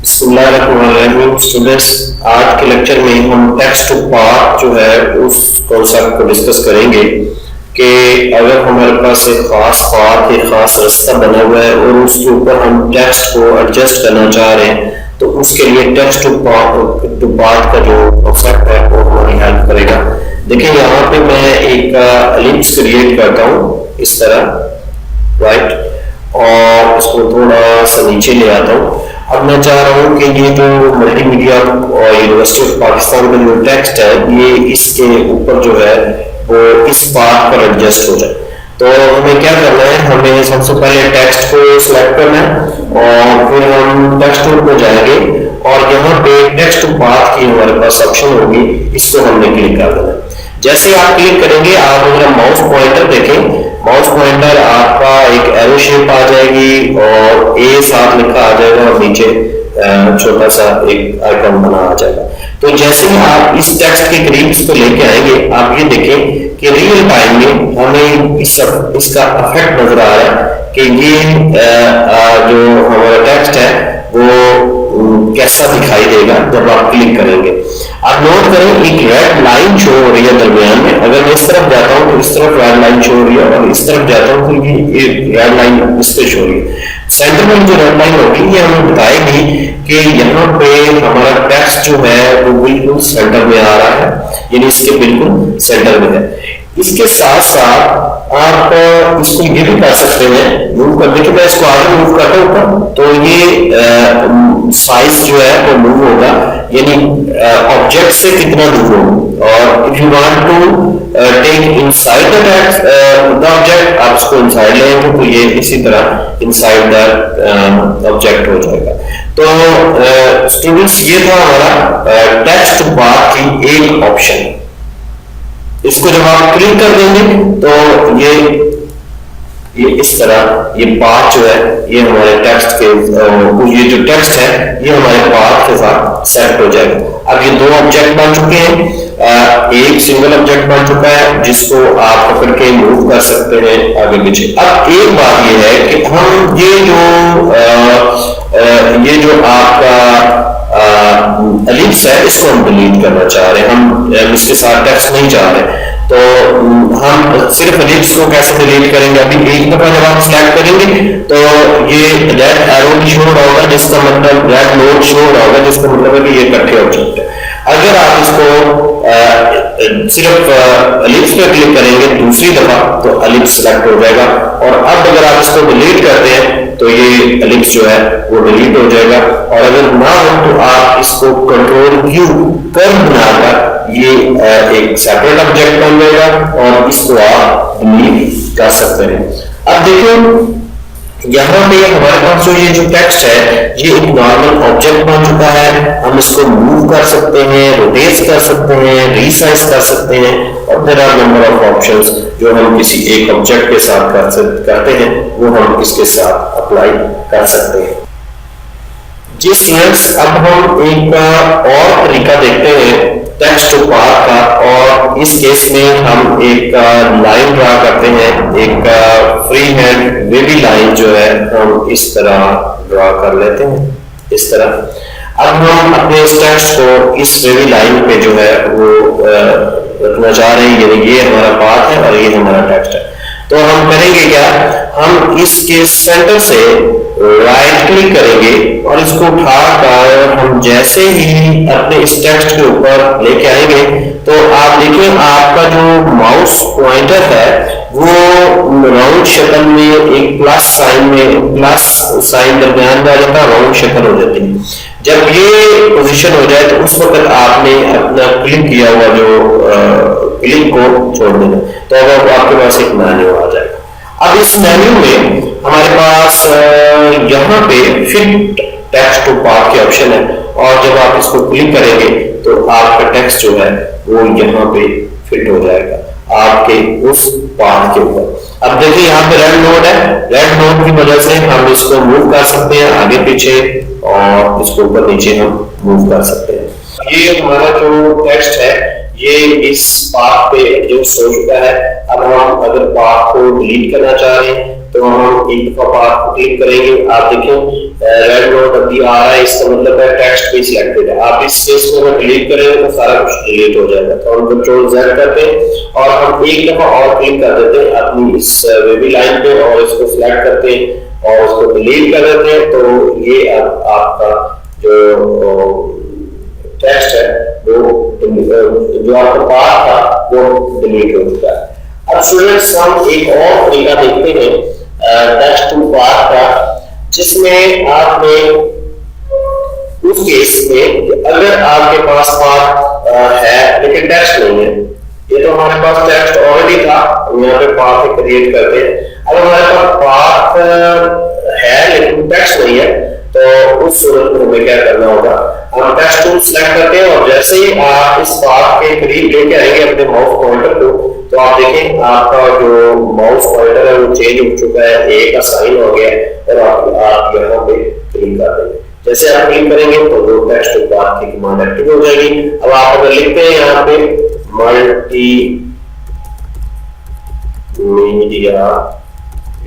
बिस्मिल्लाहिर्रहमानिर्रहीम स्टूडेंट्स, आज के लेक्चर में हम टेक्स्ट टू पार्ट जो है उस कॉन्सेप्ट को डिस्कस करेंगे कि अगर हमारे पास एक खास पार्ट एक खास रास्ता बना हुआ है और उसके ऊपर हम टेक्स्ट को एडजस्ट करना चाह रहे हैं तो उसके लिए टेक्स्ट टू पार्ट का जो कॉन्सेप्ट है वो हमारी हेल्प करेगा। देखिए यहाँ पे मैं एक एलिप्स क्रिएट करता हूँ इस तरह, राइट, और इसको थोड़ा सा नीचे ले आता हूँ। अब मैं चाह रहा हूँ कि ये जो मल्टीमीडिया और यूनिवर्सिटी ऑफ पाकिस्तान का जो टेक्स्ट है ये इसके ऊपर जो है वो इस पार्ट पर एडजस्ट हो जाए। तो हमें क्या करना है, हमें सबसे पहले टेक्स्ट को सिलेक्ट करना है और फिर हम टेक्स्ट टूल पर जाएंगे और यहाँ पे टेक्स्ट टू पार्ट की हमारे पास ऑप्शन होगी, इसको हमने क्लिक कर देना। जैसे आप क्लिक करेंगे आप मेरा माउस पॉइंटर देखें, माउस पॉइंटर आपका एक एरो शेप आ जाएगी और ए साथ लिखा आ जाएगा और नीचे छोटा सा एक आइकन बना आ जाएगा। तो जैसे ही आप इस टेक्स्ट के करीब इसको लेके आएंगे आप ये देखें कि रियल टाइम में हमें इसका इफेक्ट नजर आ रहा है कि ये जो हमारा टेक्स्ट है वो कैसा दिखाई देगा जब आप क्लिक करेंगे। आप नोट करें एक रेड लाइन शो हो रही है दरमियान में, अगर मैं इस तरफ जाता हूँ तो इस तरफ रेड लाइन शो हो रही है और इस तरफ जाता हूँ तो ये रेड लाइन इस पे शो हो रही है। सेंटर में जो रेड लाइन होगी ये हमें बताएगी कि यहाँ पे हमारा टेक्स्ट जो है वो बिल्कुल सेंटर में आ रहा है, यानी इसके बिल्कुल सेंटर में है। इसके साथ साथ आप इसको ये भी कर सकते हैं मूव करने के, मैं इसको आगे मूव करता हूँ ऊपर तो ये साइज जो है वो मूव होगा, यानी ऑब्जेक्ट से कितना दूर हो। और if you want to take inside the text the object, आप इसको इनसाइड लेंगे तो ये इसी तरह इनसाइड द ऑब्जेक्ट हो जाएगा। तो स्टूडेंट्स ये था हमारा टेक्स्ट पार्ट की एक ऑप्शन। इसको जब आप क्लिक कर देंगे तो ये इस तरह ये पार्ट जो है ये हमारे टेक्स्ट के ये जो टेक्स्ट है ये हमारे पार्ट के साथ सेट हो जाएगा। अब ये दो ऑब्जेक्ट बन चुके हैं, एक सिंगल ऑब्जेक्ट बन चुका है जिसको आप पकड़ के मूव कर सकते हैं आगे पीछे। अब एक बात ये है कि हम ये जो आपका एलिप्स है इसको हम डिलीट करना चाह रहे हैं, हम इसके साथ टेक्स्ट नहीं चाह रहे, तो हम सिर्फ एलिप्स को कैसे डिलीट करेंगे। अभी एक दफा जब आप सिलेक्ट करेंगे तो ये रेड एरो शो हो रहा होगा जिसका मतलब रेड नोट शो हो रहा होगा जिसका मतलब है कि ये इकट्ठे ऑब्जेक्ट है। अगर आप इसको सिर्फ एलिप्स पे क्लिक करेंगे दूसरी दफा तो एलिप्स सिलेक्ट हो जाएगा, और अब अगर आप इसको डिलीट करते हैं तो ये एलिप्स जो है वो डिलीट हो जाएगा। और अगर ना हो तो आप इसको कंट्रोल क्यू कर बनाकर ये एक सेपरेट ऑब्जेक्ट बन जाएगा और इसको आप डिलीट कर सकते हैं। अब देखो यहाँ पे हमारे पास जो ये जो टेक्स्ट है ये एक नॉर्मल ऑब्जेक्ट बन चुका है, हम इसको मूव कर सकते हैं, रोटेट कर सकते हैं, रीसाइज कर सकते हैं, और there are number of options जो हम किसी एक ऑब्जेक्ट के साथ करते हैं वो हम इसके साथ अप्लाई कर सकते हैं। जी स्टूडेंट्स, अब हम एक और तरीका देखते हैं टेक्स्ट टू पार्ट का, और इस केस में हम एक लाइन ड्रा करते हैं, एक फ्री हैंड वेवी लाइन जो है हम इस तरह ड्रा कर लेते हैं इस तरह। अब हम अपने इस टेक्स्ट को इस वेवी लाइन पे जो है वो रखना चाह रहे हैं, यानी ये हमारा पार्ट है और ये हमारा टेक्स्ट है। तो हम करेंगे क्या, हम इसके सेंटर से राइट क्लिक करेंगे और इसको उठाकर हम जैसे ही अपने इस टेक्स्ट के ऊपर लेके आएंगे तो आप देखिए आपका जो माउस पॉइंटर है वो राउंड शक्ल में एक प्लस साइन दरमियान में आ जाता है, राउंड शक्ल हो जाती है। जब ये पोजीशन हो जाए तो उस वक्त आपने अपना क्लिक किया हुआ जो क्लिक को छोड़ देना, तो अब आपके पास एक मेन्यू आ जाएगा। अब इस मेन्यू में हमारे पास यहाँ पे फिट टेक्स्ट टू पार्ट के ऑप्शन है, और जब आप इसको क्लिक करेंगे तो आपका टेक्स्ट जो है वो यहाँ पे फिट हो जाएगा आपके उस पार्ट के ऊपर। अब देखिए यहाँ पे रेड नोड है, रेड नोड की वजह से हम इसको मूव कर सकते हैं आगे पीछे और इसको ऊपर नीचे हम मूव कर सकते हैं। ये हमारा जो टेक्स्ट है ये इस पार्ट पे एडजस्ट हो चुका है। अब हम अगर पार्ट को डिलीट करना चाह रहे हैं तो हम एक दफा पार्ट को क्लिक करेंगे, आप देखें रेड डॉट अभी आ रहा है, इसका मतलब है टेक्स्ट भी सिलेक्टेड है। आप इस स्पेस को अगर डिलीट करेंगे तो सारा कुछ डिलीट हो जाएगा। तो हम कंट्रोल Z करते हैं और हम एक दफा और क्लिक कर देते हैं अपनी इस वेबी लाइन पे और इसको सिलेक्ट करते हैं और उसको डिलीट कर देते हैं। तो ये अब आपका जो टेक्स्ट है वो जो आपका पार्ट था वो डिलीट हो चुका है। अब स्टूडेंट्स हम एक और तरीका देखते हैं टेक्स्ट टू पार्ट का, जिसमें आपने उस केस में अगर आपके पास पार्ट है लेकिन टेक्स्ट नहीं है, ये तो हमारे पास टेक्स्ट ऑलरेडी था, हम यहाँ पे पार्ट क्रिएट करते हैं। अगर हमारे पास पार्ट है लेकिन टेक्स्ट नहीं है तो उस सूरत में हमें क्या करना होगा, हम टेक्स्ट टूल सेलेक्ट करते हैं और जैसे ही आप इस पार्ट के करीब लेके आएंगे अपने माउस पॉइंटर को, तो आप देखें आपका जो माउस पॉइंटर है वो चेंज हो चुका है, ए का साइन हो गया और आप यहाँ पे क्लिक कर देंगे। जैसे आप क्लिक करेंगे तो वो टेक्स्ट टू पार्ट की कमांड एक्टिव हो जाएगी। अब आप अगर लिखते हैं यहाँ पे मल्टी मीडिया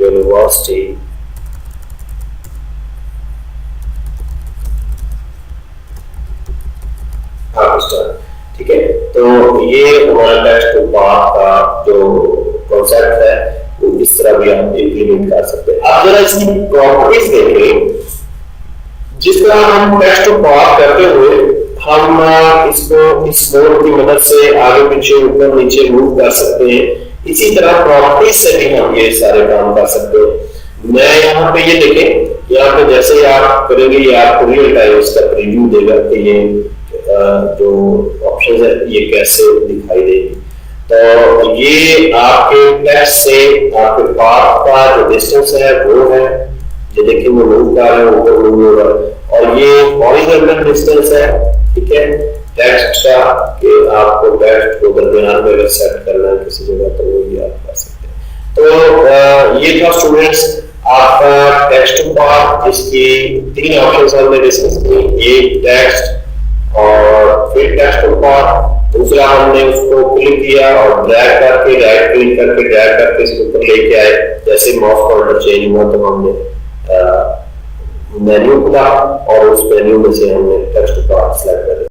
यूनिवर्सिटी ठीक है, तो ये हमारा टेक्स्ट टू पार्ट का जो कॉन्सेप्ट है वो इस तरह भी आप इंप्लीमेंट कर सकते हैं। आप जरा इसकी प्रॉपर्टीज देखें। जिस तरह हम टेक्स्ट टू पार्ट करते हुए हम इसको इस बोर्ड की मदद से आगे पीछे ऊपर नीचे मूव कर सकते हैं, इसी तरह प्रॉपर्टीज से भी हम ये सारे काम कर सकते हैं। मैं यहाँ पे ये देखें, यहाँ पे जैसे ही आप करेंगे ये आपको रियल टाइम इसका प्रीव्यू देगा कि ये जो ऑप्शन है ये कैसे दिखाई देगी। तो ये आपके टेक्स्ट से आपके पार्ट का जो डिस्टेंस है वो है, ये देखिए मैं मूव कर रहा हूँ ऊपर मूव हो रहा है, और ये हॉरिजॉन्टल डिस्टेंस है, ठीक है, टेक्स्ट का कि आपको टेक्स्ट को दरमियान में अगर सेट करना है किसी जगह तो वो ये आप कर सकते हैं। तो ये था स्टूडेंट्स आपका टेक्स्ट टू पार्ट, जिसकी 3 ऑप्शन हमने डिस्कस की, एक टेक्स्ट और फिर टेक्स्ट टू पार्ट, दूसरा हमने उसको क्लिक किया और ड्रैग करके राइट क्लिक करके ड्रैग करके इसके ऊपर लेके आए। जैसे माउस पॉइंटर चेंज हुआ तो हमने मेन्यू खुला और उस मेन्यू में से हमने टेक्स्ट टू पार्ट सेलेक्ट कर